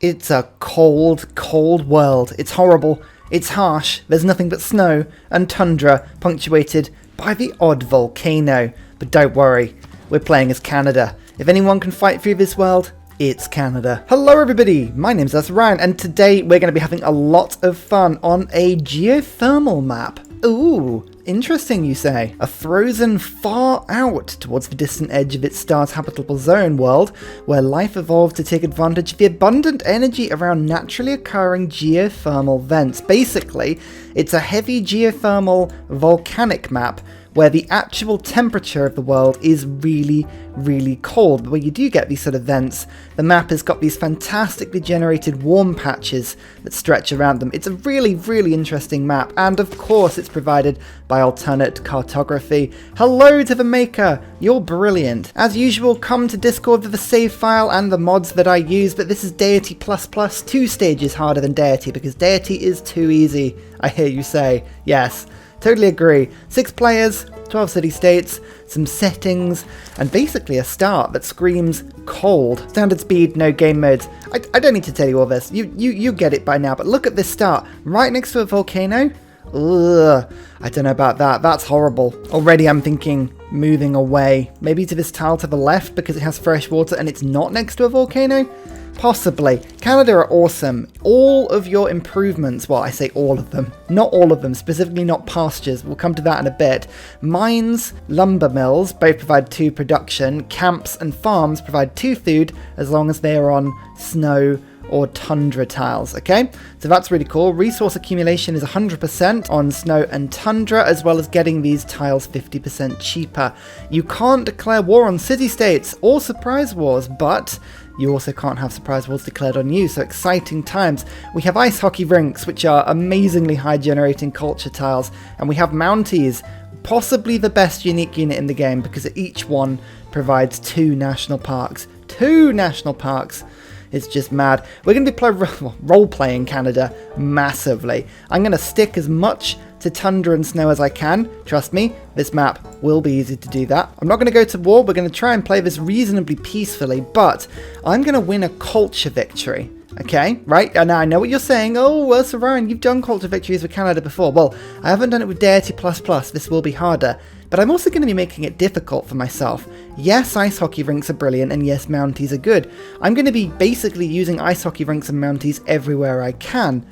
It's a cold, cold world. It's horrible. It's harsh. There's nothing but snow and tundra, punctuated by the odd volcano. But don't worry, we're playing as Canada. If anyone can fight through this world, it's Canada. Hello everybody, my name's Ryan, and today we're going to be having a lot of fun on a geothermal map. Ooh, interesting you say. A frozen far out towards the distant edge of its star's habitable zone world, where life evolved to take advantage of the abundant energy around naturally occurring geothermal vents. Basically, it's a heavy geothermal volcanic map where the actual temperature of the world is really, really cold. But where you do get these sort of vents, the map has got these fantastically generated warm patches that stretch around them. It's a really, really interesting map, and of course it's provided by alternate cartography. Hello to the maker, you're brilliant. As usual, come to Discord for the save file and the mods that I use, but this is Deity++, 2 stages harder than Deity, because Deity is too easy, I hear you say. Yes. Totally agree. 6 players, 12 city-states, some settings, and basically a start that screams cold. Standard speed, no game modes. I don't need to tell you all this. You get it by now, but look at this start. Right next to a volcano? Ugh, I don't know about that. That's horrible. Already I'm thinking moving away. Maybe to this tile to the left because it has fresh water and it's not next to a volcano? Possibly. Canada are awesome. All of your improvements, well, I say all of them, not all of them, specifically not pastures, we'll come to that in a bit. Mines, lumber mills, both provide 2 production. Camps and farms provide 2 food, as long as they are on snow or tundra tiles, okay? So that's really cool. Resource accumulation is 100% on snow and tundra, as well as getting these tiles 50% cheaper. You can't declare war on city-states or surprise wars, but you also can't have surprise wars declared on you, so exciting times. We have ice hockey rinks, which are amazingly high generating culture tiles, and we have Mounties, possibly the best unique unit in the game, because each one provides 2 national parks. 2 national parks! It's just mad. We're going to be role-playing Canada massively. I'm going to stick as much to tundra and snow as I can. Trust me, this map will be easy to do that. I'm not going to go to war. We're going to try and play this reasonably peacefully, but I'm going to win a culture victory. Okay, right? And I know what you're saying. Oh, Ursa Ryan, you've done culture victories with Canada before. Well, I haven't done it with Deity++. This will be harder. But I'm also going to be making it difficult for myself. Yes, ice hockey rinks are brilliant, and yes, Mounties are good. I'm going to be basically using ice hockey rinks and Mounties everywhere I can.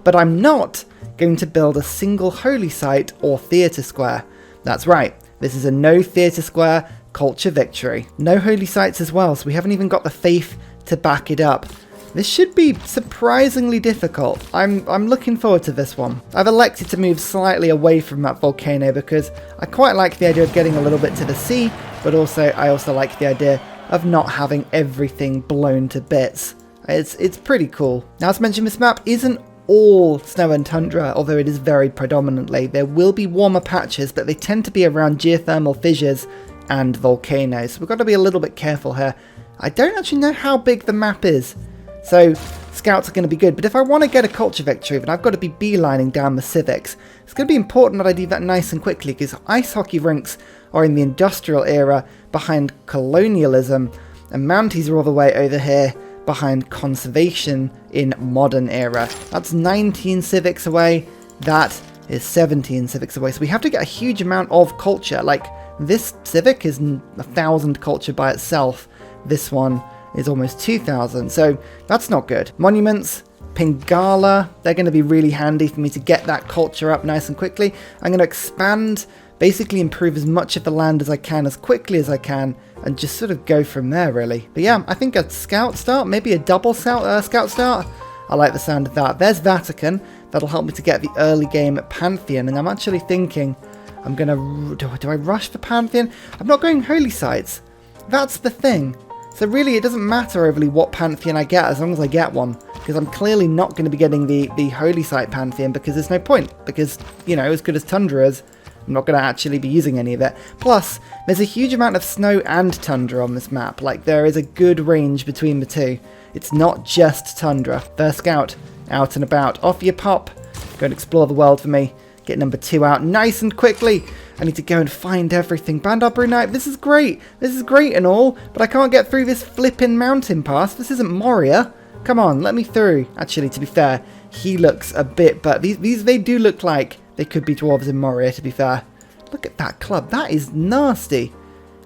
But I'm not going to build a single holy site or theatre square. That's right, this is a no theatre square culture victory. No holy sites as well, so we haven't even got the faith to back it up. This should be surprisingly difficult. I'm looking forward to this one. I've elected to move slightly away from that volcano because I quite like the idea of getting a little bit to the sea, but I also like the idea of not having everything blown to bits. It's pretty cool. Now, as mentioned, this map isn't all snow and tundra, although it is very predominantly. There will be warmer patches, but they tend to be around geothermal fissures and volcanoes. So we've got to be a little bit careful here. I don't actually know how big the map is, so scouts are going to be good. But if I want to get a culture victory, then I've got to be beelining down the civics. It's going to be important that I do that nice and quickly, because ice hockey rinks are in the industrial era behind colonialism, and Mounties are all the way over here behind conservation in modern era. That's 19 civics away. That is 17 civics away. So we have to get a huge amount of culture. Like, this civic is 1,000 culture by itself. This one is almost 2,000. So that's not good. Monuments, Pingala, they're going to be really handy for me to get that culture up nice and quickly. I'm going to expand, basically improve as much of the land as I can as quickly as I can, and just sort of go from there, really. But yeah, I think a scout start, maybe a double scout start. I like the sound of that. There's Vatican. That'll help me to get the early game at Pantheon. And I'm actually thinking, I'm going to... Do I rush for Pantheon? I'm not going holy sites. That's the thing. So really, it doesn't matter overly what Pantheon I get, as long as I get one. Because I'm clearly not going to be getting the holy site Pantheon, because there's no point. Because, you know, as good as Tundra is, I'm not going to actually be using any of it. Plus, there's a huge amount of snow and tundra on this map. Like, there is a good range between the two. It's not just tundra. First scout, out and about. Off you pop. Go and explore the world for me. Get number 2 out nice and quickly. I need to go and find everything. Bandar Brunei, this is great. This is great and all, but I can't get through this flipping mountain pass. This isn't Moria. Come on, let me through. Actually, to be fair, he looks a bit, but these they do look like they could be dwarves in Moria, to be fair. Look at that club. That is nasty.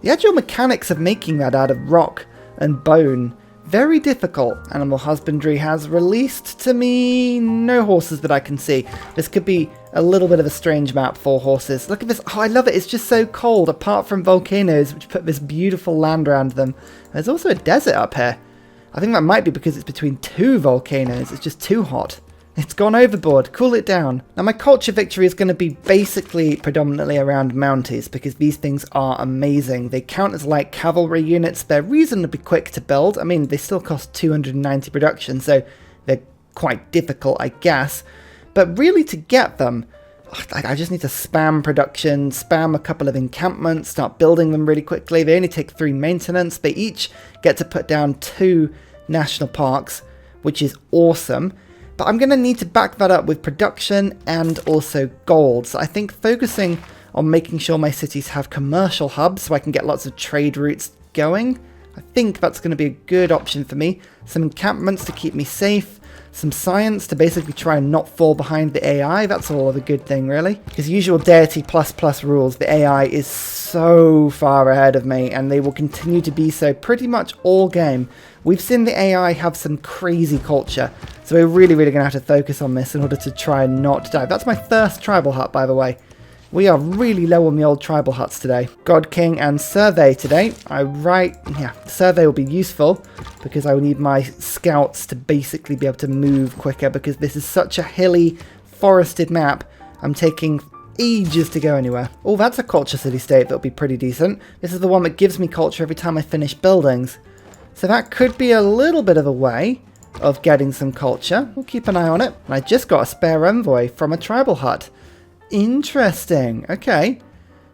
The actual mechanics of making that out of rock and bone, very difficult. Animal husbandry has released to me no horses that I can see. This could be a little bit of a strange map for horses. Look at this. Oh, I love it. It's just so cold, apart from volcanoes, which put this beautiful land around them. There's also a desert up here. I think that might be because it's between two volcanoes. It's just too hot. It's gone overboard. Cool it down. Now my culture victory is going to be basically predominantly around Mounties because these things are amazing. They count as like cavalry units. They're reasonably quick to build. I mean, they still cost 290 production, so they're quite difficult, I guess. But really to get them, I just need to spam production, spam a couple of encampments, start building them really quickly. They only take 3 maintenance. They each get to put down 2 national parks, which is awesome. But I'm going to need to back that up with production and also gold. So I think focusing on making sure my cities have commercial hubs so I can get lots of trade routes going, I think that's going to be a good option for me. Some encampments to keep me safe. Some science to basically try and not fall behind the AI. That's all of a good thing, really. Because usual Deity ++ rules, the AI is so far ahead of me, and they will continue to be so pretty much all game. We've seen the AI have some crazy culture, so we're really going to have to focus on this in order to try and not die. That's my first tribal hut, by the way. We are really low on the old tribal huts today. God King and Survey today. Survey will be useful because I will need my scouts to basically be able to move quicker because this is such a hilly, forested map. I'm taking ages to go anywhere. Oh, that's a culture city-state that'll be pretty decent. This is the one that gives me culture every time I finish buildings. So that could be a little bit of a way of getting some culture. We'll keep an eye on it. And I just got a spare envoy from a tribal hut. Interesting. Okay.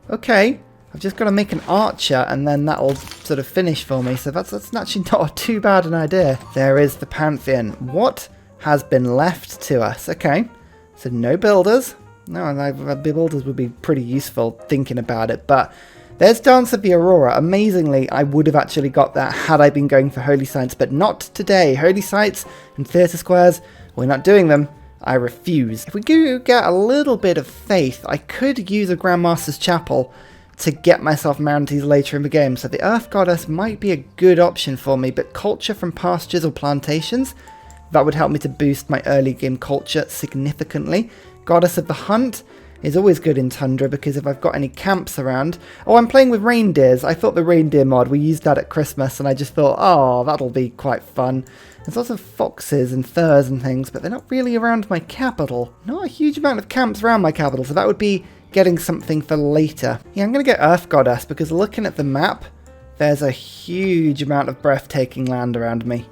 I've just got to make an archer and then that'll sort of finish for me. So that's actually not too bad an idea. There is the Pantheon. What has been left to us? Okay. So no builders. No, the builders would be pretty useful thinking about it. But there's Dance of the Aurora. Amazingly, I would have actually got that had I been going for holy sites, but not today. Holy sites and theatre squares, we're not doing them. I refuse. If we do get a little bit of faith, I could use a Grandmaster's Chapel to get myself Mounties later in the game. So the Earth Goddess might be a good option for me, but culture from pastures or plantations, that would help me to boost my early game culture significantly. Goddess of the Hunt is always good in Tundra because if I've got any camps around... Oh, I'm playing with reindeers. I thought the reindeer mod, we used that at Christmas and I just thought, oh, that'll be quite fun. There's lots of foxes and furs and things, but they're not really around my capital. Not a huge amount of camps around my capital, so that would be getting something for later. Yeah, I'm going to get Earth Goddess because looking at the map, there's a huge amount of breathtaking land around me.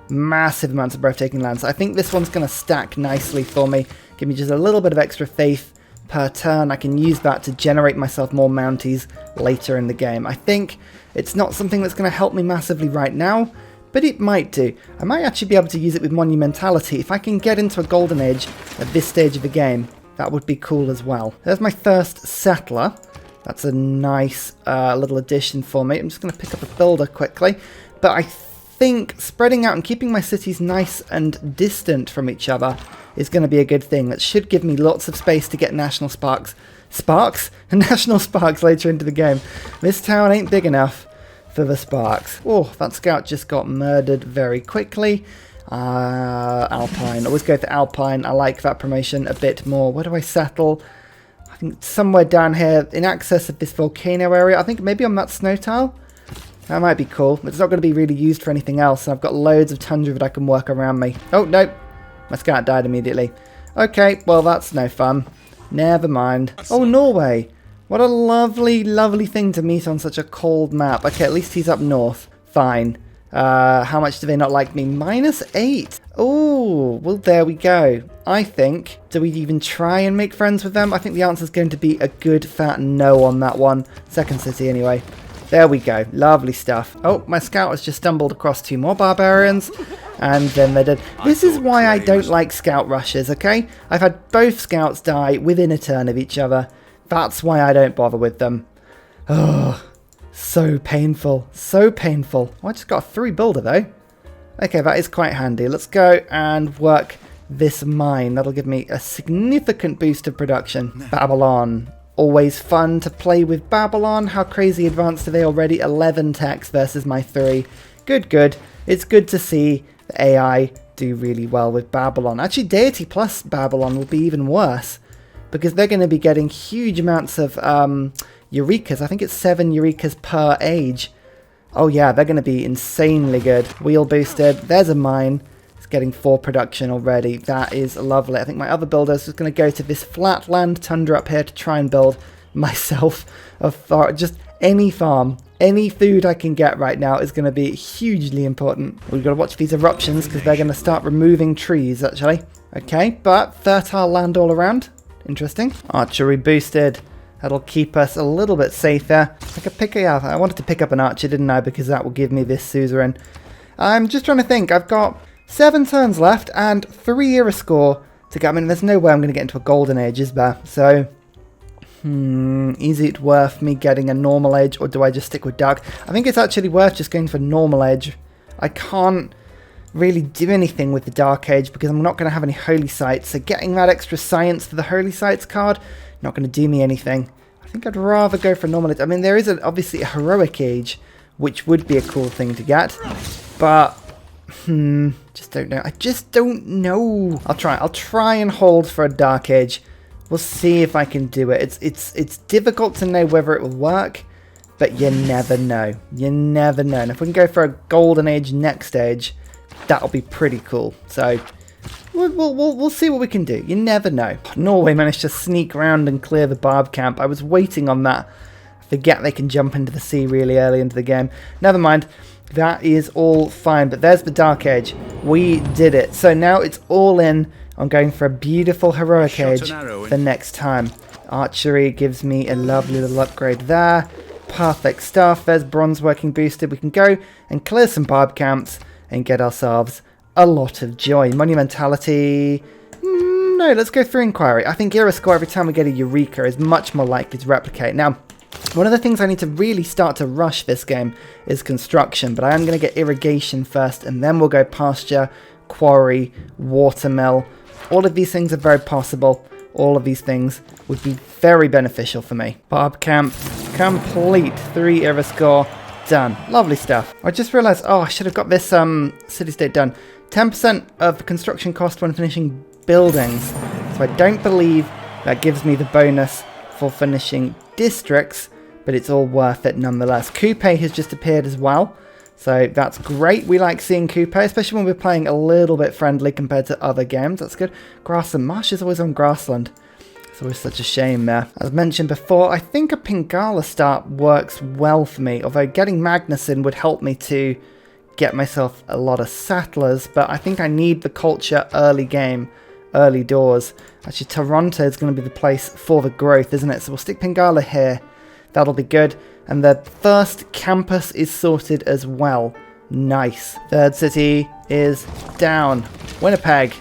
Massive amounts of breathtaking land. So I think this one's going to stack nicely for me. Give me just a little bit of extra faith per turn. I can use that to generate myself more Mounties later in the game. I think it's not something that's going to help me massively right now, but it might do. I might actually be able to use it with Monumentality. If I can get into a Golden Age at this stage of the game, that would be cool as well. There's my first settler. That's a nice little addition for me. I'm just going to pick up a builder quickly. But I think spreading out and keeping my cities nice and distant from each other is going to be a good thing. That should give me lots of space to get national sparks. National sparks later into the game. This town ain't big enough for the sparks. Oh, that scout just got murdered very quickly. Alpine. Always go for Alpine. I like that promotion a bit more. Where do I settle? I think somewhere down here in excess of this volcano area. I think maybe on that snow tile. That might be cool. It's not going to be really used for anything else. And I've got loads of tundra that I can work around me. Oh, no. My scout died immediately. Okay, well, that's no fun. Never mind. Oh, Norway. What a lovely, lovely thing to meet on such a cold map. Okay, at least he's up north. Fine. How much do they not like me? -8. Oh, well, there we go. I think, do we even try and make friends with them? I think the answer is going to be a good fat no on that one. Second city, anyway. There we go. Lovely stuff. Oh, my scout has just stumbled across 2 more barbarians. And then they're dead. This is why I don't like scout rushes, okay? I've had both scouts die within a turn of each other. That's why I don't bother with them. Oh, so painful. So painful. Oh, I just got a 3 builder, though. Okay, that is quite handy. Let's go and work this mine. That'll give me a significant boost of production. Babylon. Always fun to play with Babylon. How crazy advanced are they already? 11 techs versus my 3. Good, good. It's good to see the AI do really well with Babylon. Actually, Deity plus Babylon will be even worse, because they're going to be getting huge amounts of Eurekas. I think it's 7 Eurekas per age. Oh yeah, they're going to be insanely good. Wheel boosted. There's a mine. It's getting 4 production already. That is lovely. I think my other builder is just going to go to this flatland tundra up here to try and build myself a farm. Just any farm. Any food I can get right now is going to be hugely important. We've got to watch these eruptions because they're going to start removing trees, actually. Okay, but fertile land all around. Interesting. Archery boosted. That'll keep us a little bit safer. I wanted to pick up an archer, didn't I? Because that will give me this suzerain. I'm just trying to think. I've got 7 turns left and 3 era score to get. I mean, there's no way I'm going to get into a golden age, is there? So, is it worth me getting a normal age, or do I just stick with dark? I think it's actually worth just going for normal age. I can't really do anything with the dark age because I'm not going to have any holy sites. So getting that extra science for the holy sites card, not going to do me anything. I think I'd rather go for normal age. I mean, there is obviously a heroic age, which would be a cool thing to get, but just don't know. I just don't know. I'll try and hold for a dark age. We'll see if I can do it. It's difficult to know whether it will work, but you never know. You never know. And if we can go for a golden age next age, that'll be pretty cool. So we'll see what we can do. You never know. Norway managed to sneak around and clear the barb camp. I was waiting on that. I forget they can jump into the sea really early into the game. Never mind. That is all fine. But there's the dark age. We did it. So now it's all in. I'm going for a beautiful heroic age the next time. Archery gives me a lovely little upgrade there. Perfect stuff. There's bronze working boosted. We can go and clear some barb camps and get ourselves a lot of joy. Monumentality. No, let's go through inquiry. I think era score every time we get a Eureka is much more likely to replicate. Now, one of the things I need to really start to rush this game is construction, but I am going to get irrigation first, and then we'll go pasture, quarry, watermill. All of these things are very possible. All of these things would be very beneficial for me. Barb camp complete. 3 era score. Done. Lovely stuff. I just realised, I should have got this city-state done. 10% of the construction cost when finishing buildings. So I don't believe that gives me the bonus for finishing districts, but it's all worth it nonetheless. Coupe has just appeared as well. So that's great. We like seeing Coupe, especially when we're playing a little bit friendly compared to other games. That's good. Grassland. Marsh is always on grassland. It's always such a shame there. As mentioned before, I think a Pingala start works well for me, although getting Magnuson would help me to get myself a lot of settlers, but I think I need the culture early game, early doors. Actually, Toronto is going to be the place for the growth, isn't it? So we'll stick Pingala here. That'll be good. And the first campus is sorted as well. Nice. Third city is down. Winnipeg.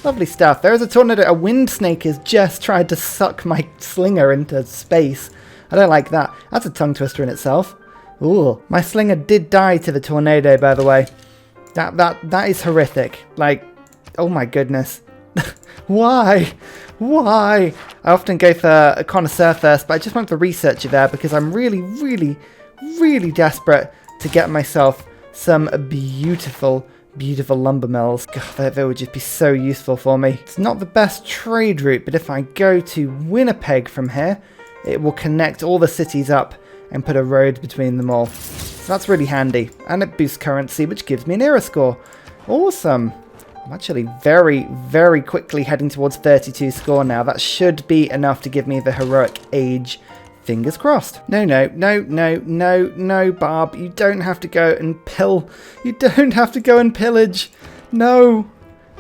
Lovely stuff. There is a tornado. A wind snake has just tried to suck my slinger into space. I don't like that. That's a tongue twister in itself. Ooh. My slinger did die to the tornado, by the way. That is horrific. Like, oh my goodness. Why? Why? I often go for a connoisseur first, but I just went for researcher there because I'm really, really, really desperate to get myself some beautiful, beautiful lumber mills. God, that would just be so useful for me. It's not the best trade route, but if I go to Winnipeg from here, it will connect all the cities up and put a road between them all. So that's really handy. And it boosts currency, which gives me an era score. Awesome. I'm actually very, very quickly heading towards 32 score now. That should be enough to give me the heroic age. Fingers crossed. No, Barb. You don't have to go and You don't have to go and pillage. No.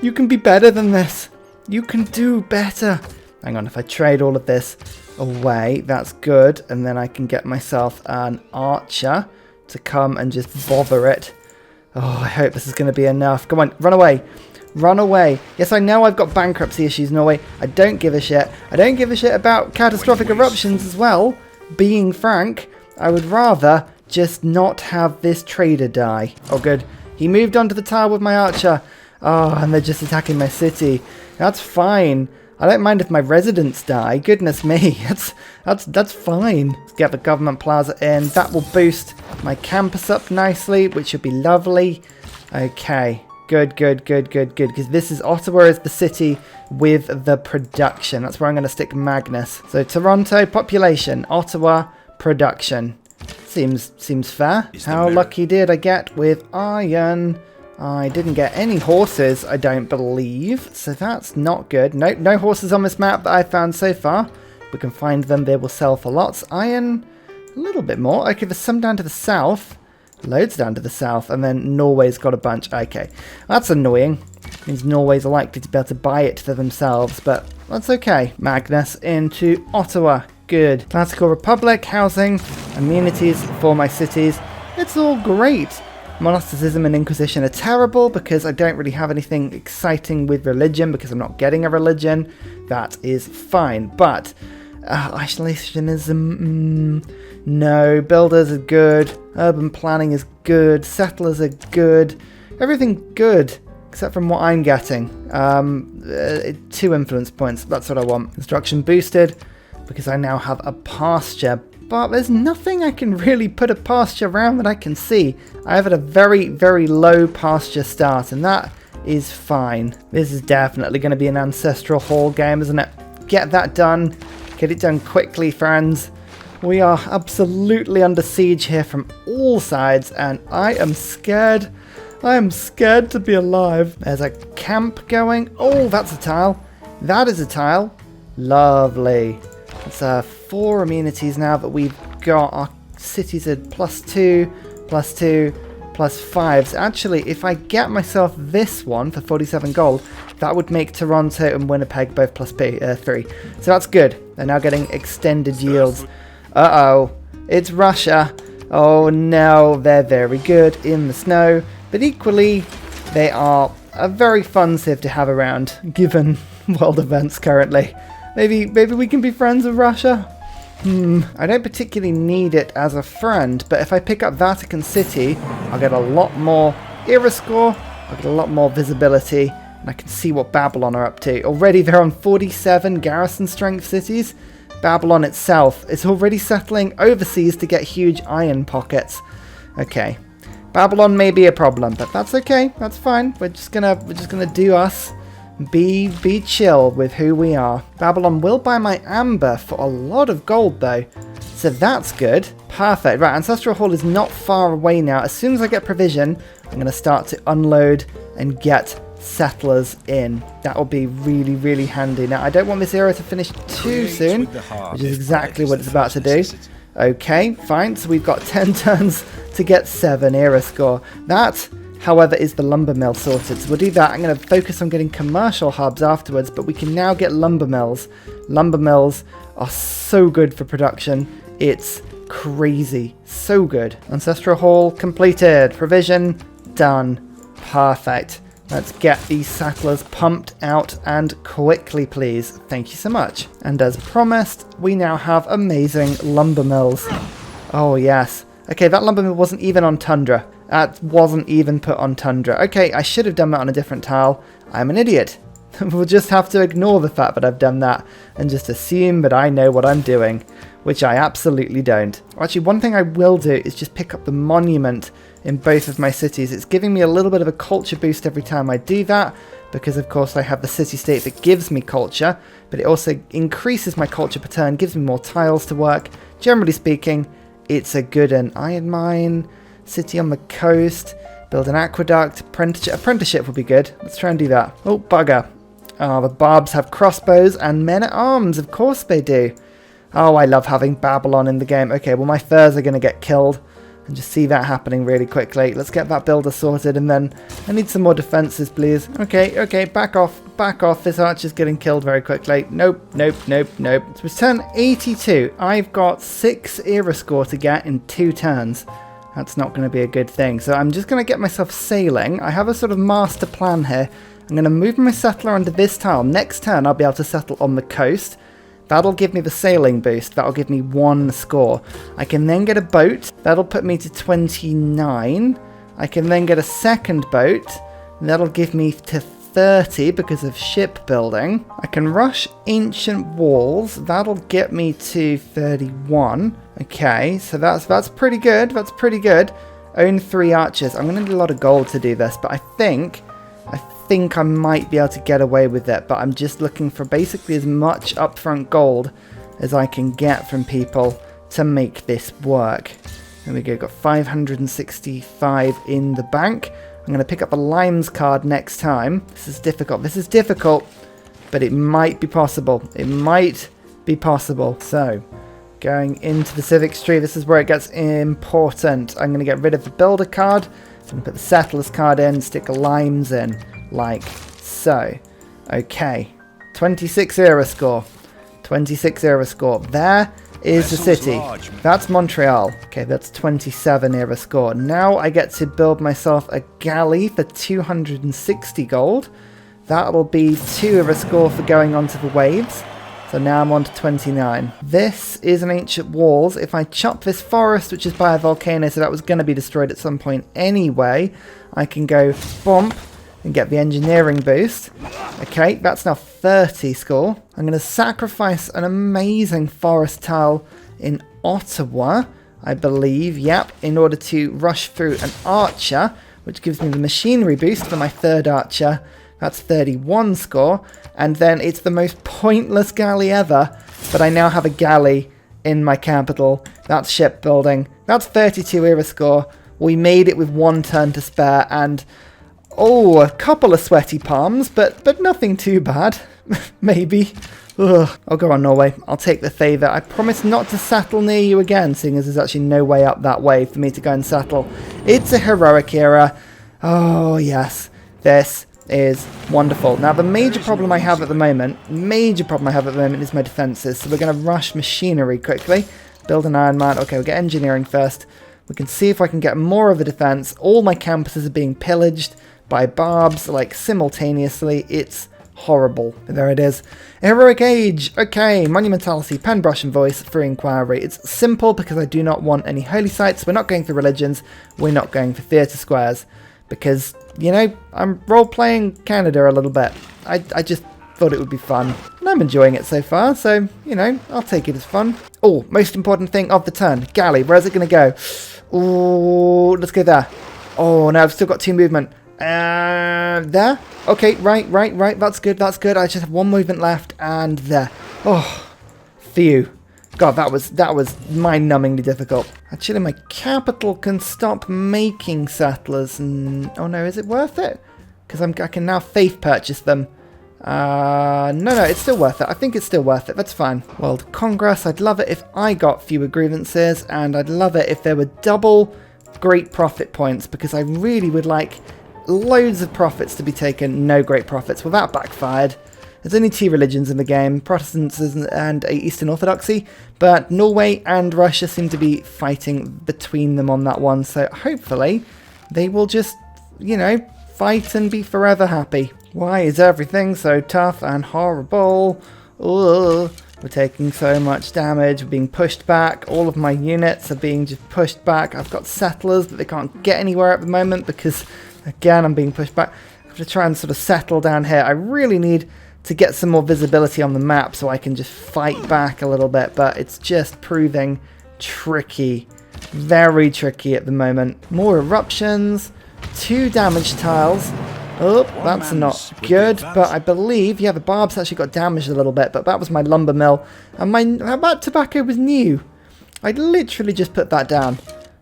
You can be better than this. You can do better. Hang on, if I trade all of this away, that's good. And then I can get myself an archer to come and just bother it. Oh, I hope this is going to be enough. Come on, run away. Run away. Yes, I know I've got bankruptcy issues, Norway. I don't give a shit. I don't give a shit about catastrophic eruptions as well. Being frank, I would rather just not have this trader die. Oh, good. He moved onto the tile with my archer. Oh, and they're just attacking my city. That's fine. I don't mind if my residents die. Goodness me, that's fine. Let's get the government plaza in. That will boost my campus up nicely, which should be lovely. Okay, good. Because this is Ottawa is the city with the production. That's where I'm going to stick Magnus. So Toronto population, Ottawa production. Seems fair. How lucky did I get with iron? I didn't get any horses, I don't believe, so that's not good. No horses on this map that I've found so far. We can find them, they will sell for lots. Iron, a little bit more. Okay, there's some down to the south. Loads down to the south, and then Norway's got a bunch. Okay, that's annoying. Means Norway's likely to be able to buy it for themselves, but that's okay. Magnus into Ottawa. Good. Classical Republic, housing, amenities for my cities. It's all great. Monasticism and Inquisition are terrible because I don't really have anything exciting with religion because I'm not getting a religion. That is fine. But isolationism, no. Builders are good. Urban planning is good. Settlers are good. Everything good except from what I'm getting. 2 influence points. That's what I want. Construction boosted because I now have a pasture. But there's nothing I can really put a pasture around that I can see. I have at a very, very low pasture start, and that is fine. This is definitely going to be an Ancestral Hall game, isn't it? Get that done. Get it done quickly, friends. We are absolutely under siege here from all sides, and I am scared. I am scared to be alive. There's a camp going. Oh, that's a tile. That is a tile. Lovely. It's 4 amenities now that we've got. Our cities are +2, +2, +5. So actually, if I get myself this one for 47 gold, that would make Toronto and Winnipeg both +3. So that's good. They're now getting extended yields. Uh-oh. It's Russia. Oh no, they're very good in the snow. But equally, they are a very fun civ to have around, given world events currently. Maybe we can be friends with Russia? I don't particularly need it as a friend, but if I pick up Vatican City, I'll get a lot more era score, I'll get a lot more visibility, and I can see what Babylon are up to. Already they're on 47 garrison strength cities. Babylon itself is already settling overseas to get huge iron pockets. Okay. Babylon may be a problem, but that's okay. That's fine. We're just gonna do us. Be chill with who we are. Babylon will buy my amber for a lot of gold though. So that's good. Perfect. Right, Ancestral Hall is not far away now. As soon as I get provision, I'm going to start to unload and get settlers in. That will be really, really handy. Now, I don't want this era to finish too soon, which is exactly what it's about to do. Okay, fine. So we've got 10 turns to get 7 era score. That, however, is the lumber mill sorted. So we'll do that. I'm going to focus on getting commercial hubs afterwards, but we can now get lumber mills. Lumber mills are so good for production. It's crazy. So good. Ancestral Hall completed. Provision done. Perfect. Let's get these settlers pumped out and quickly, please. Thank you so much. And as promised, we now have amazing lumber mills. Oh, yes. Okay, that lumber mill wasn't even on Tundra. That wasn't even put on Tundra. Okay, I should have done that on a different tile. I'm an idiot. We'll just have to ignore the fact that I've done that and just assume that I know what I'm doing, which I absolutely don't. Actually, one thing I will do is just pick up the monument in both of my cities. It's giving me a little bit of a culture boost every time I do that, because of course I have the city-state that gives me culture, but it also increases my culture per turn, gives me more tiles to work. Generally speaking, it's a good iron mine, city on the coast, build an aqueduct, apprenticeship would be good. Let's try and do that. Oh, bugger. Oh, the barbs have crossbows and men-at-arms, of course they do. Oh, I love having Babylon in the game. Okay, well my furs are going to get killed. And just see that happening really quickly. Let's get that builder sorted, and then I need some more defenses, please. Okay, back off. This archer's getting killed very quickly. Nope. So it's turn 82. I've got 6 era score to get in 2 turns. That's not going to be a good thing. So I'm just going to get myself sailing. I have a sort of master plan here. I'm going to move my settler onto this tile. Next turn, I'll be able to settle on the coast. That'll give me the sailing boost. That'll give me 1 score. I can then get a boat. That'll put me to 29. I can then get a second boat. And that'll give me to 30 because of shipbuilding. I can rush ancient walls. That'll get me to 31. Okay, so that's pretty good. That's pretty good. Own 3 archers. I'm going to need a lot of gold to do this, but I think I might be able to get away with it. But I'm just looking for basically as much upfront gold as I can get from people to make this work. There we go. Got 565 in the bank. I'm going to pick up a Limes card next time. This is difficult. This is difficult, but it might be possible. It might be possible. So, going into the Civics tree, this is where it gets important. I'm going to get rid of the Builder card. I'm going to put the Settlers card in, stick Limes in, like so. Okay, 26 era score. 26 era score. There is the city. That's Montreal. Okay, that's 27 era score. Now I get to build myself a galley for 260 gold. That'll be 2 era score for going onto the waves. So now I'm on to 29. This is an ancient walls. If I chop this forest, which is by a volcano, so that was going to be destroyed at some point anyway, I can go bump and get the engineering boost. Okay, that's now 30 score. I'm going to sacrifice an amazing forest tile in Ottawa, I believe, yep, in order to rush through an archer, which gives me the machinery boost for my 3rd archer. That's 31 score, and then it's the most pointless galley ever, but I now have a galley in my capital. That's shipbuilding. That's 32 era score. We made it with 1 turn to spare, and oh, a couple of sweaty palms, but nothing too bad. Maybe. Ugh. I'll go on Norway. I'll take the favour. I promise not to settle near you again, seeing as there's actually no way up that way for me to go and settle. It's a heroic era. Oh, yes. This is wonderful. Now, the major problem I have at the moment is my defences. So we're going to rush machinery quickly. Build an iron man. Okay, we'll get engineering first. We can see if I can get more of a defense. All my campuses are being pillaged by barbs, like, simultaneously. It's horrible. There it is. Heroic Age. Okay, Monumentality, Pen, Brush and Voice, Free Inquiry. It's simple because I do not want any holy sites. We're not going for religions. We're not going for theatre squares. Because, you know, I'm role-playing Canada a little bit. I just thought it would be fun. And I'm enjoying it so far, so, you know, I'll take it as fun. Oh, most important thing of the turn. Galley, where's it going to go? Oh, let's go there. Oh, no, I've still got 2 movement. There. Okay, right. That's good. I just have 1 movement left, and there. Oh, phew. God, that was mind-numbingly difficult. Actually, my capital can stop making settlers. And oh no, is it worth it? Because I can now faith purchase them. No, it's still worth it. I think it's still worth it. That's fine. World Congress. I'd love it if I got fewer grievances, and I'd love it if there were double great profit points, because I really would like loads of profits to be taken. No great profits. Well, that backfired. There's only 2 religions in the game, Protestants and Eastern Orthodoxy, but Norway and Russia seem to be fighting between them on that one, so hopefully they will just, you know, fight and be forever happy. Why is everything so tough and horrible? Ugh. We're taking so much damage, we're being pushed back, all of my units are being just pushed back. I've got settlers, but they can't get anywhere at the moment because, again, I'm being pushed back. I have to try and sort of settle down here. I really need to get some more visibility on the map so I can just fight back a little bit, but it's just proving tricky. Very tricky at the moment. More eruptions, 2 damage tiles. Oh, that's not good, but I believe, yeah, the barbs actually got damaged a little bit, but that was my lumber mill, and my tobacco was new. I literally just put that down.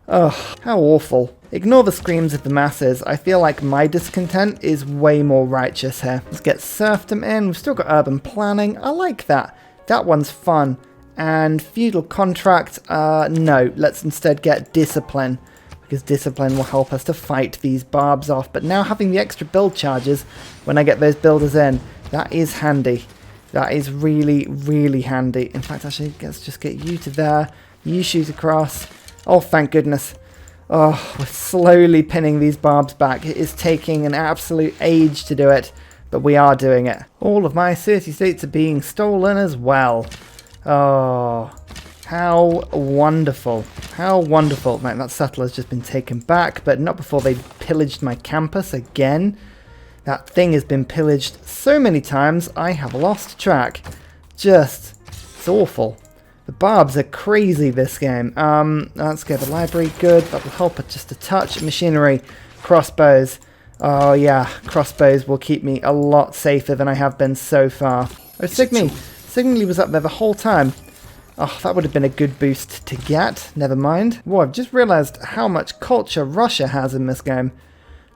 Ugh, how awful. Ignore the screams of the masses. I feel like my discontent is way more righteous here. Let's get serfdom in. We've still got urban planning. I like that. That one's fun. And feudal contract, no. Let's instead get discipline, because discipline will help us to fight these barbs off. But now having the extra build charges when I get those builders in, that is handy. That is really, really handy. In fact, actually, let's just get you to there. You shoot across. Oh, thank goodness. Oh, we're slowly pinning these barbs back. It is taking an absolute age to do it, but we are doing it. All of my city-states are being stolen as well. Oh, How wonderful. How wonderful. Right, that settler's just been taken back, but not before they pillaged my campus again. That thing has been pillaged so many times, I have lost track. It's awful. The barbs are crazy this game. Let's go to the library. Good. That will help it just a touch. Machinery. Crossbows. Oh yeah, crossbows will keep me a lot safer than I have been so far. Oh, Signy. Signy was up there the whole time. Oh, that would have been a good boost to get. Never mind. Whoa, I've just realised how much culture Russia has in this game.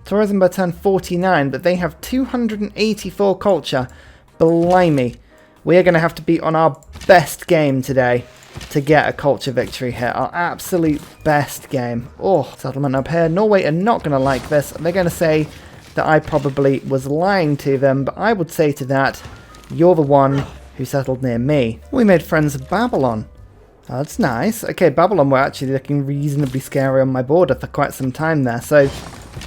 Tourism by turn 49, but they have 284 culture. Blimey. We are going to have to be on our best game today to get a culture victory here. Our absolute best game. Oh, settlement up here. Norway are not going to like this. They're going to say that I probably was lying to them, but I would say to that, you're the one who settled near me. We made friends with Babylon. Oh, that's nice. Okay, Babylon were actually looking reasonably scary on my border for quite some time there, so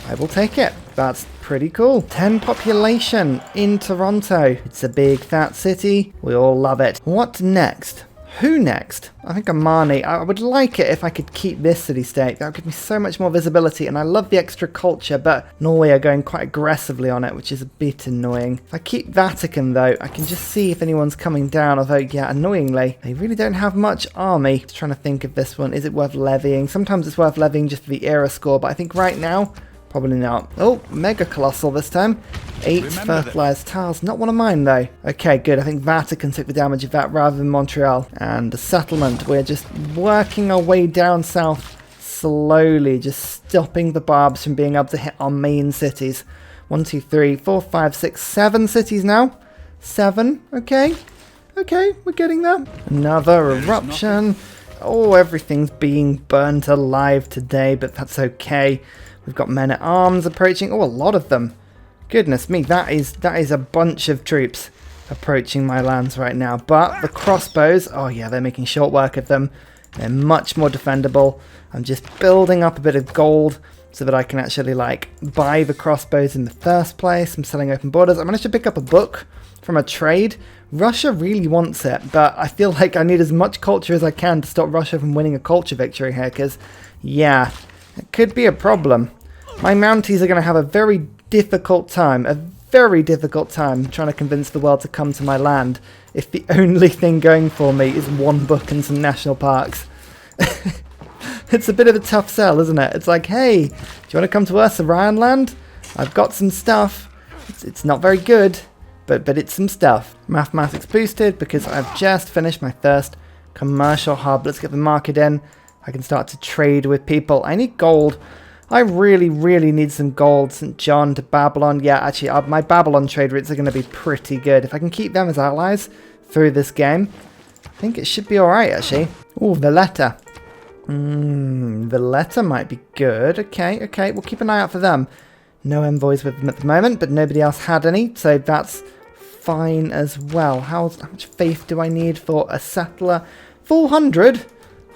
I will take it. That's pretty cool. 10 population in Toronto. It's a big fat city. We all love it. What next? Who next? I think Amani. I would like it if I could keep this city-state. That would give me so much more visibility, and I love the extra culture, but Norway are going quite aggressively on it, which is a bit annoying. If I keep Vatican, though, I can just see if anyone's coming down, although, yeah, annoyingly, they really don't have much army. Just trying to think of this one. Is it worth levying? Sometimes it's worth levying just for the era score, but I think right now, probably not. Oh, Mega Colossal this time. 8 fertilized tiles. Not one of mine, though. Okay, good. I think Vatican took the damage of that rather than Montreal. And the settlement. We're just working our way down south slowly. Just stopping the barbs from being able to hit our main cities. 1, 2, 3, 4, 5, 6, 7 cities now. 7. Okay. Okay, we're getting there. Another eruption. Oh, everything's being burnt alive today, but that's okay. We've got men-at-arms approaching. Oh, a lot of them. Goodness me, that is a bunch of troops approaching my lands right now. But the crossbows, oh yeah, they're making short work of them. They're much more defendable. I'm just building up a bit of gold so that I can actually, like, buy the crossbows in the first place. I'm selling open borders. I managed to pick up a book from a trade. Russia really wants it, but I feel like I need as much culture as I can to stop Russia from winning a culture victory here, because, yeah, it could be a problem. My Mounties are going to have a very difficult time trying to convince the world to come to my land if the only thing going for me is one book and some national parks. It's a bit of a tough sell, isn't it? It's like, hey, do you want to come to Ursa land? I've got some stuff. It's not very good, but it's some stuff. Mathematics boosted because I've just finished my first commercial hub. Let's get the market in. I can start to trade with people. I need gold. I really, really need some gold. St. John to Babylon. Yeah, actually, my Babylon trade routes are going to be pretty good. If I can keep them as allies through this game, I think it should be alright, actually. Oh, Valletta. Valletta might be good. Okay, we'll keep an eye out for them. No envoys with them at the moment, but nobody else had any, so that's fine as well. How much faith do I need for a settler? 400?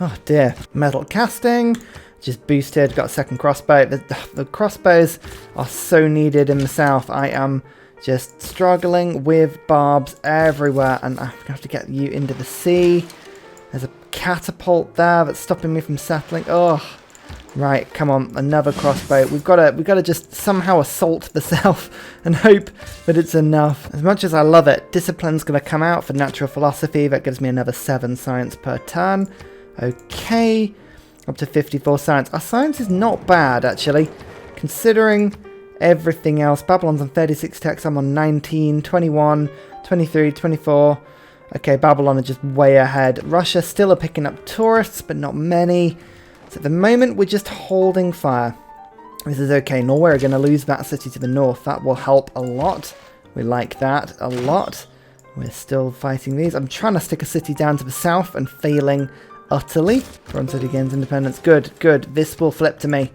Oh, dear. Metal casting. Just boosted, got a second crossbow. The crossbows are so needed in the south. I am just struggling with barbs everywhere, and I'm going to have to get you into the sea. There's a catapult there that's stopping me from settling. Oh, right, come on, another crossbow. We've got to just somehow assault the south and hope that it's enough. As much as I love it, discipline's going to come out for natural philosophy. That gives me another 7 science per turn. Okay. Up to 54 science. Our science is not bad, actually, considering everything else. Babylon's on 36 techs. I'm on 19, 21, 23, 24. Okay, Babylon are just way ahead. Russia still are picking up tourists, but not many. So at the moment, we're just holding fire. This is okay. Norway are going to lose that city to the north. That will help a lot. We like that a lot. We're still fighting these. I'm trying to stick a city down to the south and failing utterly. Foreign city gains independence. Good. This will flip to me.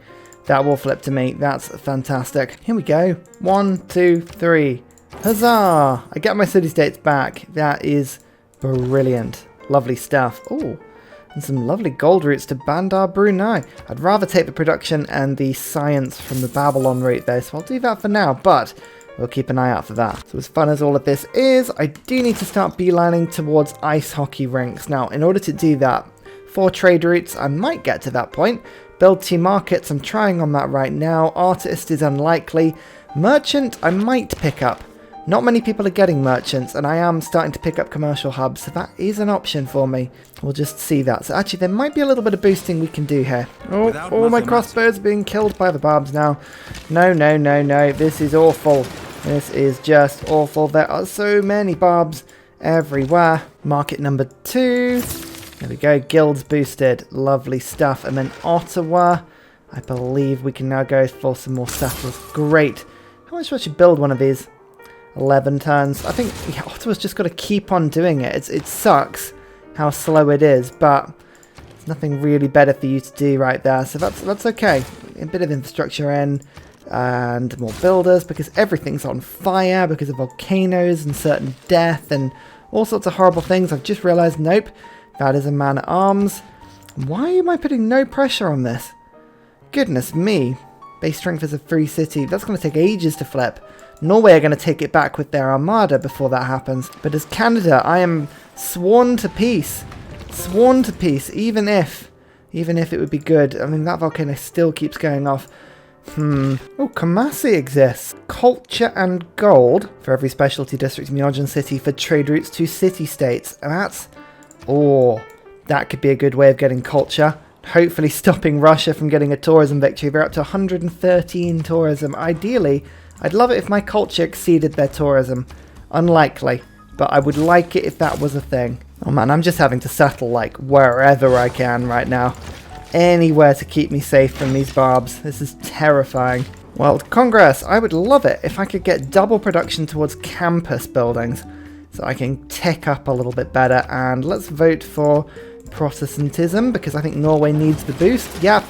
That will flip to me. That's fantastic. Here we go. 1, 2, 3. Huzzah! I get my city-states back. That is brilliant. Lovely stuff. Oh, and some lovely gold routes to Bandar, Brunei. I'd rather take the production and the science from the Babylon route though, so I'll do that for now, but we'll keep an eye out for that. So as fun as all of this is, I do need to start beelining towards ice hockey rinks. Now, in order to do that, 4 trade routes, I might get to that point. Build 2 markets, I'm trying on that right now. Artist is unlikely. Merchant, I might pick up. Not many people are getting merchants, and I am starting to pick up commercial hubs, so that is an option for me. We'll just see that. So actually, there might be a little bit of boosting we can do here. Oh, all my crossbows are being killed by the barbs now. No, no, no, no. This is awful. This is just awful. There are so many barbs everywhere. Market number 2. There we go. Guilds boosted. Lovely stuff. And then Ottawa. I believe we can now go for some more settlers. Great. How much should I actually build one of these? 11 turns. I think Ottawa's just got to keep on doing it. It sucks how slow it is, but there's nothing really better for you to do right there. So that's okay. A bit of infrastructure in and more builders because everything's on fire because of volcanoes and certain death and all sorts of horrible things. I've just realised, nope, that is a man-at-arms. Why am I putting no pressure on this? Goodness me. Base strength is a free city. That's going to take ages to flip. Norway are going to take it back with their armada before that happens. But as Canada, I am sworn to peace. Sworn to peace, even if it would be good. I mean, that volcano still keeps going off. Oh, Kumasi exists. Culture and gold for every specialty district in the Origin City for trade routes to city-states. And that's... oh, that could be a good way of getting culture. Hopefully stopping Russia from getting a tourism victory. They're up to 113 tourism. Ideally, I'd love it if my culture exceeded their tourism. Unlikely, but I would like it if that was a thing. Oh man, I'm just having to settle like wherever I can right now. Anywhere to keep me safe from these barbs. This is terrifying. Well, Congress, I would love it if I could get double production towards campus buildings so I can tick up a little bit better. And let's vote for Protestantism because I think Norway needs the boost. Yep.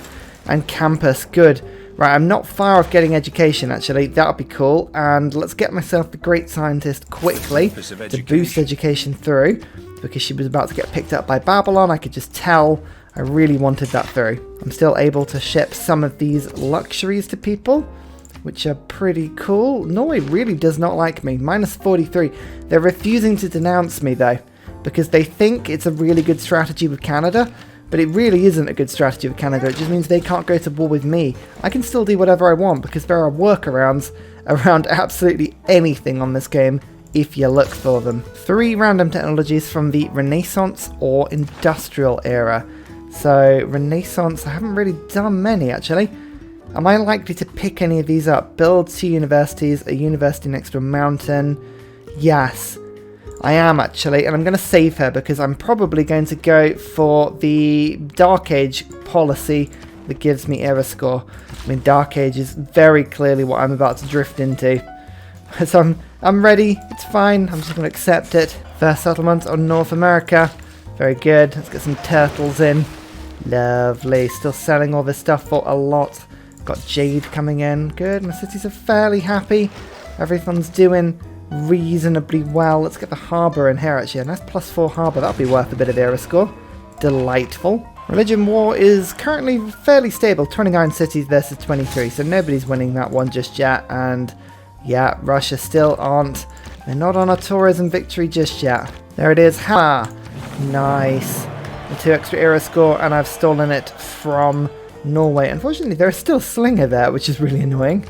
And campus, good. Right, I'm not far off getting education actually. That would be cool. And let's get myself the Great Scientist quickly to boost education through because she was about to get picked up by Babylon. I could just tell I really wanted that through. I'm still able to ship some of these luxuries to people, which are pretty cool. Norway really does not like me. Minus 43. They're refusing to denounce me though, because they think it's a really good strategy with Canada, but it really isn't a good strategy with Canada. It just means they can't go to war with me. I can still do whatever I want because there are workarounds around absolutely anything on this game if you look for them. 3 random technologies from the Renaissance or Industrial era. So, Renaissance, I haven't really done many actually. Am I likely to pick any of these up? Build 2 universities, a university next to a mountain. Yes, I am actually, and I'm going to save her because I'm probably going to go for the Dark Age policy that gives me era score. I mean, Dark Age is very clearly what I'm about to drift into. So I'm ready, it's fine, I'm just going to accept it. First settlement on North America. Very good, let's get some turtles in. Lovely, still selling all this stuff for a lot. Got jade coming in, good, my cities are fairly happy. Everything's doing reasonably well. Let's get the harbour in here actually. A nice +4 harbour, that'll be worth a bit of era score. Delightful. Religion war is currently fairly stable, 29 cities versus 23, so nobody's winning that one just yet. And yeah, Russia still aren't. They're not on a tourism victory just yet. There it is. Ha! Nice. The 2 extra era score, and I've stolen it from Norway. Unfortunately, there's still Slinger there, which is really annoying.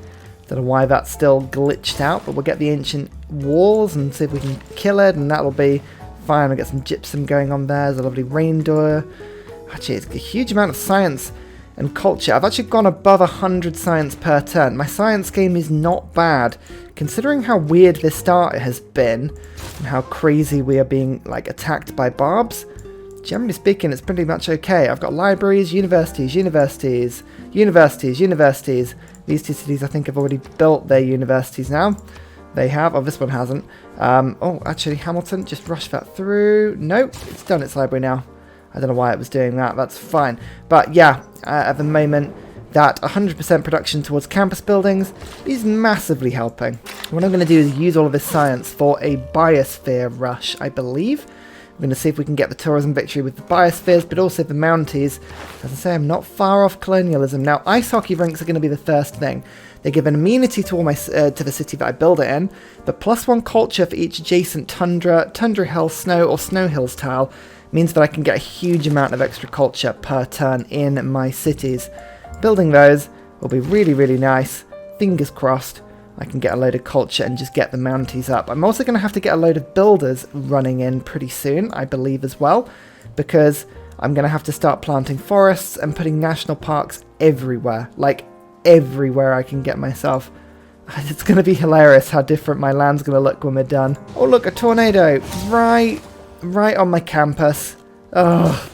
Don't know why that's still glitched out, but we'll get the ancient walls and see if we can kill it, and that'll be fine. We'll get some gypsum going on there. There's a lovely reindeer. Actually, it's a huge amount of science and culture. I've actually gone above 100 science per turn. My science game is not bad, considering how weird this start has been and how crazy we are being like attacked by barbs. Generally speaking, it's pretty much okay. I've got libraries, universities, universities, universities, universities. These 2 cities, I think, have already built their universities now. They have. Oh, this one hasn't. Oh, actually, Hamilton, just rush that through. Nope, it's done its library now. I don't know why it was doing that. That's fine. But yeah, at the moment, that 100% production towards campus buildings is massively helping. What I'm going to do is use all of this science for a biosphere rush, I believe. I'm going to see if we can get the tourism victory with the biospheres, but also the Mounties. As I say, I'm not far off colonialism. Now, ice hockey rinks are going to be the first thing. They give an immunity to all my to the city that I build it in, but +1 culture for each adjacent tundra hill, snow, or snow hills tile means that I can get a huge amount of extra culture per turn in my cities. Building those will be really, really nice. Fingers crossed I can get a load of culture and just get the Mounties up. I'm also going to have to get a load of builders running in pretty soon, I believe as well, because I'm going to have to start planting forests and putting national parks everywhere, like everywhere I can get myself. It's going to be hilarious how different my land's going to look when we're done. Oh look, a tornado right on my campus. Oh,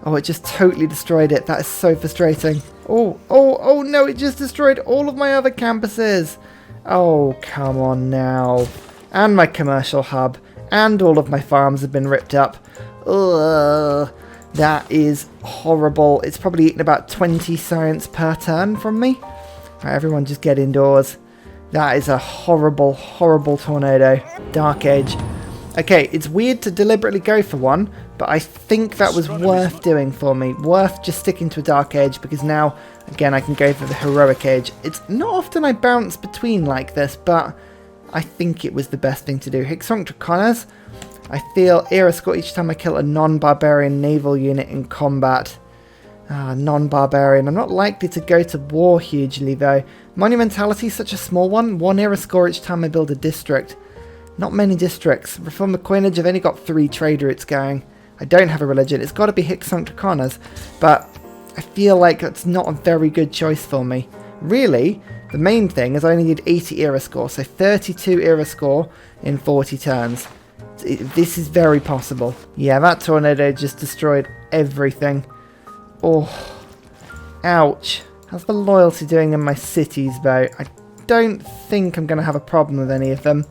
it just totally destroyed it. That is so frustrating. Oh no, it just destroyed all of my other campuses. Oh, come on now. And my commercial hub. And all of my farms have been ripped up. Ugh. That is horrible. It's probably eaten about 20 science per turn from me. Right, everyone just get indoors. That is a horrible, horrible tornado. Dark Age. Okay, it's weird to deliberately go for one, but I think that was worth doing for me. Worth just sticking to a Dark Age, because now, again, I can go for the Heroic Age. It's not often I bounce between like this, but I think it was the best thing to do. Hixonk Draconas. I feel Era Score each time I kill a non-barbarian naval unit in combat. Non-barbarian. I'm not likely to go to war hugely, though. Monumentality is such a small one. 1 Era Score each time I build a district. Not many districts. Reform the coinage, I've only got 3 trade routes going. I don't have a religion. It's got to be Hixonk Draconas, but I feel like it's not a very good choice for me. Really, the main thing is I only need 80 Era Score, so 32 Era Score in 40 turns. This is very possible. Yeah, that tornado just destroyed everything. Oh, ouch. How's the loyalty doing in my cities, though? I don't think I'm going to have a problem with any of them.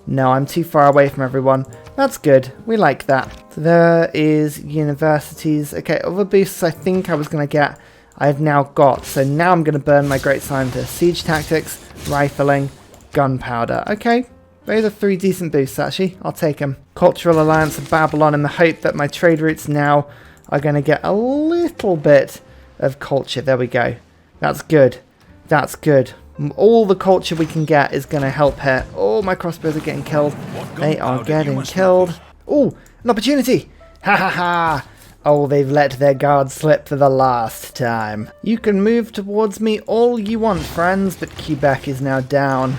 No, I'm too far away from everyone. That's good. We like that. So there is universities. Okay, other boosts I think I was going to get, I've now got. So now I'm going to burn my great scientist. Siege tactics, rifling, gunpowder. Okay, those are 3 decent boosts, actually. I'll take them. Cultural Alliance of Babylon, in the hope that my trade routes now are going to get a little bit of culture. There we go. That's good. That's good. All the culture we can get is going to help here. Oh, my crossbows are getting killed. They are getting killed. Oh, an opportunity. Ha ha ha. Oh, they've let their guard slip for the last time. You can move towards me all you want, friends, but Quebec is now down.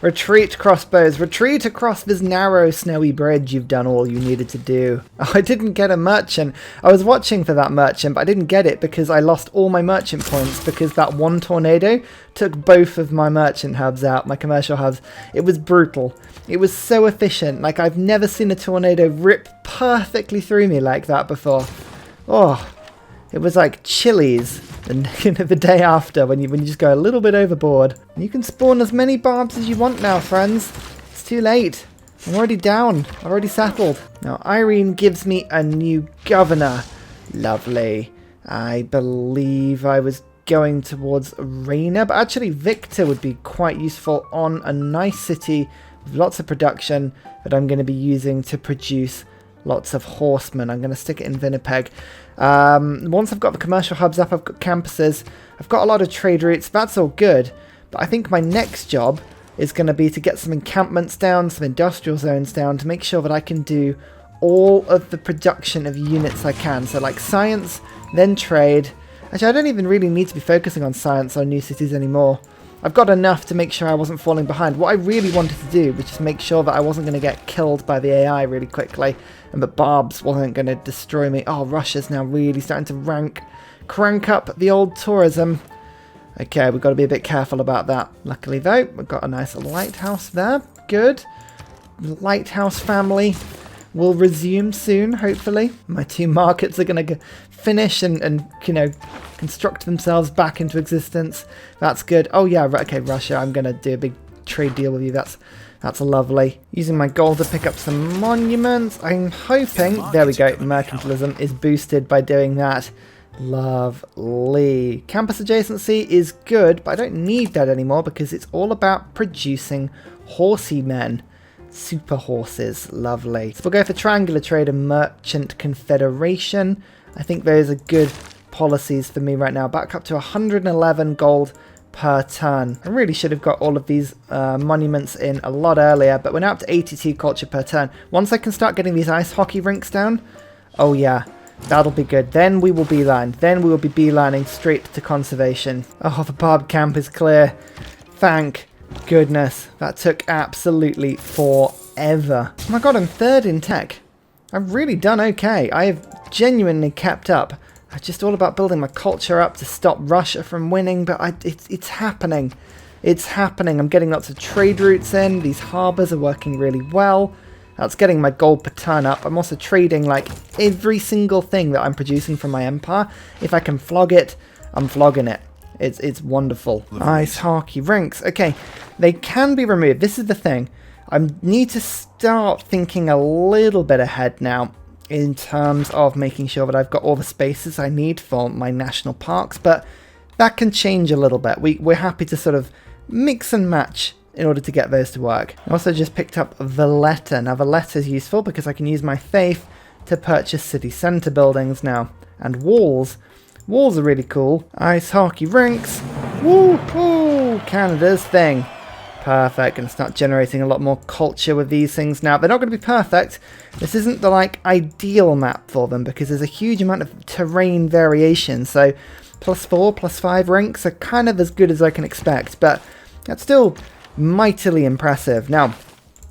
Retreat, crossbows. Retreat across this narrow, snowy bridge. You've done all you needed to do. Oh, I didn't get a merchant. I was watching for that merchant, but I didn't get it because I lost all my merchant points because that one tornado took both of my merchant hubs out, my commercial hubs. It was brutal. It was so efficient. Like, I've never seen a tornado rip perfectly through me like that before. Oh, it was like Chili's. And the day after, when you just go a little bit overboard. You can spawn as many barbs as you want now, friends. It's too late. I'm already down. I've already settled. Now, Irene gives me a new governor. Lovely. I believe I was going towards Reina, but actually Victor would be quite useful on a nice city with lots of production that I'm going to be using to produce lots of horsemen. I'm going to stick it in Winnipeg. Once I've got the commercial hubs up, I've got campuses, I've got a lot of trade routes, that's all good. But I think my next job is going to be to get some encampments down, some industrial zones down, to make sure that I can do all of the production of units I can. So like science, then trade. Actually, I don't even really need to be focusing on science on new cities anymore. I've got enough to make sure I wasn't falling behind. What I really wanted to do was just make sure that I wasn't going to get killed by the AI really quickly, and that Barbs wasn't going to destroy me. Oh, Russia's now really starting to crank up the old tourism. Okay, we've got to be a bit careful about that. Luckily, though, we've got a nice lighthouse there. Good. The lighthouse family will resume soon, hopefully. My 2 markets are going to finish and you know, construct themselves back into existence. That's good. Oh yeah, okay, Russia, I'm going to do a big trade deal with you. That's lovely. Using my gold to pick up some monuments. I'm hoping, there we go, mercantilism is boosted by doing that. Lovely. Campus adjacency is good, but I don't need that anymore because it's all about producing horsey men. Super horses. Lovely. So we'll go for triangular trade and merchant confederation. I think those are good policies for me right now. Back up to 111 gold per turn. I really should have got all of these monuments in a lot earlier, but we're now up to 82 culture per turn. Once I can start getting these ice hockey rinks down, oh yeah, that'll be good. Then we will beeline. Then we will be beelining straight to conservation. Oh, the barb camp is clear. Thank goodness. That took absolutely forever. Oh my god, I'm third in tech. I've really done okay. I have genuinely kept up. It's just all about building my culture up to stop Russia from winning, but it's happening. It's happening. I'm getting lots of trade routes in. These harbours are working really well. That's getting my gold per ton up. I'm also trading like every single thing that I'm producing from my empire. If I can flog it, I'm flogging it. It's wonderful. Ice hockey rinks. Okay, they can be removed. This is the thing. I need to start thinking a little bit ahead now in terms of making sure that I've got all the spaces I need for my national parks, but that can change a little bit. We're happy to sort of mix and match in order to get those to work. I also just picked up Valletta. Now Valletta is useful because I can use my faith to purchase city centre buildings now. And walls. Walls are really cool. Ice hockey rinks. Woo-hoo! Canada's thing. Perfect. Going to start generating a lot more culture with these things now. They're not going to be perfect. This isn't the ideal map for them because there's a huge amount of terrain variation. So +4, +5 rinks are kind of as good as I can expect, but that's still mightily impressive. Now,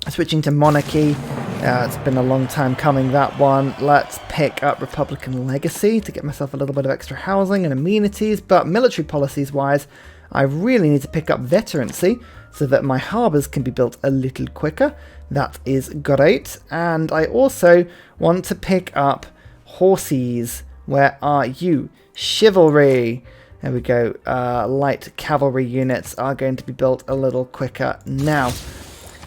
switching to monarchy. It's been a long time coming, that one. Let's pick up Republican Legacy to get myself a little bit of extra housing and amenities, but military policies wise, I really need to pick up veterancy so that my harbours can be built a little quicker. That is great. And I also want to pick up horses. Where are you? Chivalry. There we go. Light cavalry units are going to be built a little quicker now.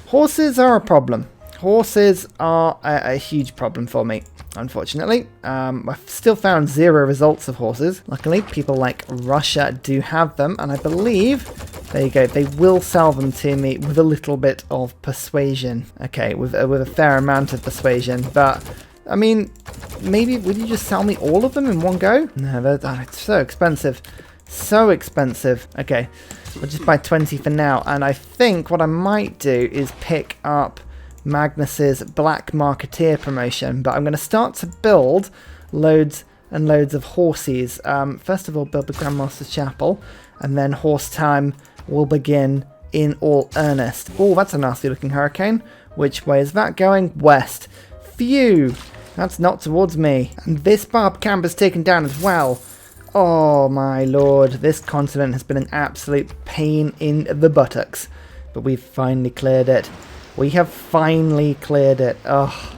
Horses are a problem. Horses are a huge problem for me, unfortunately. I've still found 0 results of horses. Luckily, people like Russia do have them, and I believe, there you go, they will sell them to me with a little bit of persuasion. Okay, with a fair amount of persuasion, but, I mean, maybe, would you just sell me all of them in one go? No, it's so expensive. So expensive. Okay, I'll just buy 20 for now, and I think what I might do is pick up Magnus's Black Marketeer promotion, but I'm going to start to build loads and loads of horses. First of all, build the Grandmaster's Chapel, and then horse time will begin in all earnest. Oh, that's a nasty looking hurricane. Which way is that going? West. Phew! That's not towards me. And this barb camp is taken down as well. Oh my lord, this continent has been an absolute pain in the buttocks. But we've finally cleared it. We have finally cleared it. Oh,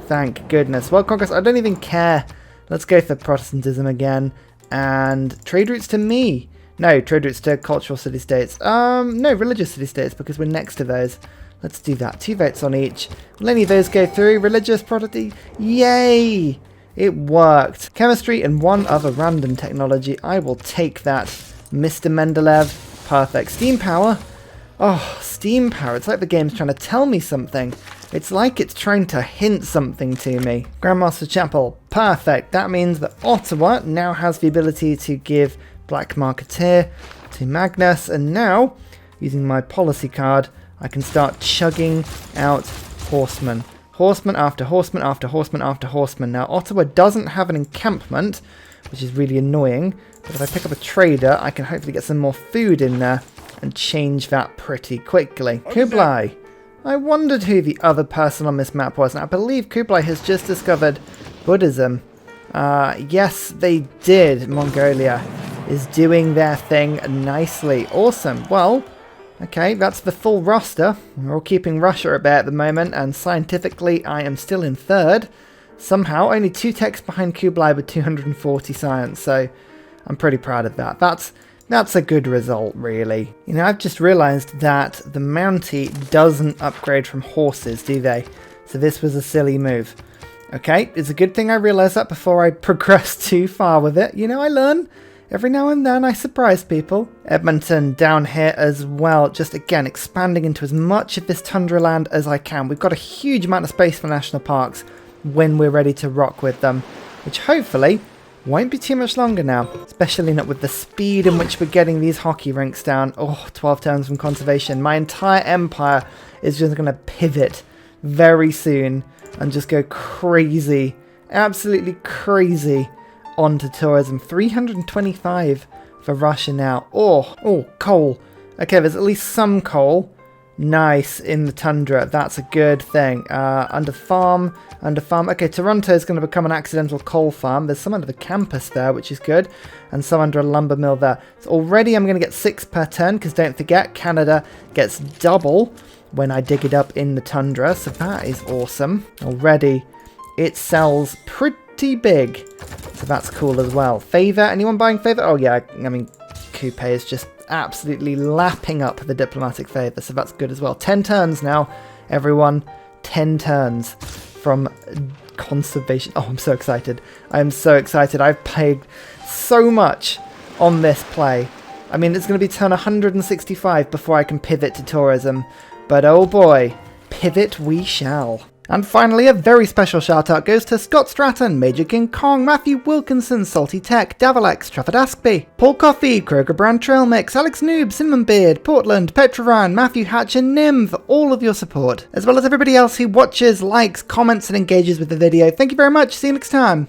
thank goodness. Well, Congress, I don't even care. Let's go for Protestantism again. And trade routes to me. No, trade routes to cultural city-states. No, religious city-states, because we're next to those. Let's do that. 2 votes on each. Will any of those go through? Religious property? Yay! It worked. Chemistry and 1 other random technology. I will take that. Mr. Mendeleev. Perfect. Steam power. Oh, steam power. It's like the game's trying to tell me something. It's like it's trying to hint something to me. Grandmaster Chapel. Perfect. That means that Ottawa now has the ability to give Black Marketeer to Magnus. And now, using my policy card, I can start chugging out horsemen. Horseman after horseman after horseman after horseman. Now, Ottawa doesn't have an encampment, which is really annoying. But if I pick up a trader, I can hopefully get some more food in there and change that pretty quickly. Kublai. I wondered who the other person on this map was, and I believe Kublai has just discovered Buddhism. Yes, they did. Mongolia is doing their thing nicely. Awesome. Well, okay, that's the full roster. We're all keeping Russia a bit at the moment, and scientifically I am still in third. Somehow, only 2 techs behind Kublai with 240 science, so I'm pretty proud of that. That's a good result, really. You know, I've just realised that the Mountie doesn't upgrade from horses, do they? So this was a silly move. Okay, it's a good thing I realised that before I progressed too far with it. You know, I learn. Every now and then I surprise people. Edmonton down here as well, just again expanding into as much of this tundra land as I can. We've got a huge amount of space for national parks when we're ready to rock with them, which hopefully Won't be too much longer now, especially not with the speed in which we're getting these hockey rinks down. Oh, 12 turns from conservation. My entire empire is just going to pivot very soon and just go crazy, absolutely crazy onto tourism. 325 for Russia now. Oh, coal. Okay, there's at least some coal. Nice, in the Tundra. That's a good thing. Under farm. Okay, Toronto is going to become an accidental coal farm. There's some under the campus there, which is good. And some under a lumber mill there. So already I'm going to get 6 per turn, because don't forget, Canada gets double when I dig it up in the Tundra. So that is awesome. Already it sells pretty big. So that's cool as well. Favor, anyone buying favor? Oh yeah, I mean, Coupe is just absolutely lapping up the diplomatic favour, so that's good as well. 10 turns now, everyone. 10 turns from conservation. Oh, I'm so excited. I'm so excited. I've paid so much on this play. I mean, it's going to be turn 165 before I can pivot to tourism. But oh boy, pivot we shall. And finally, a very special shout out goes to Scott Stratton, Major King Kong, Matthew Wilkinson, Salty Tech, Davalex, Trafford Askby, Paul Coffey, Kroger Brand Trail Mix, Alex Noob, Cinnamon Beard, Portland, Petrovan, Matthew Hatch and Nim for all of your support, as well as everybody else who watches, likes, comments and engages with the video. Thank you very much. See you next time.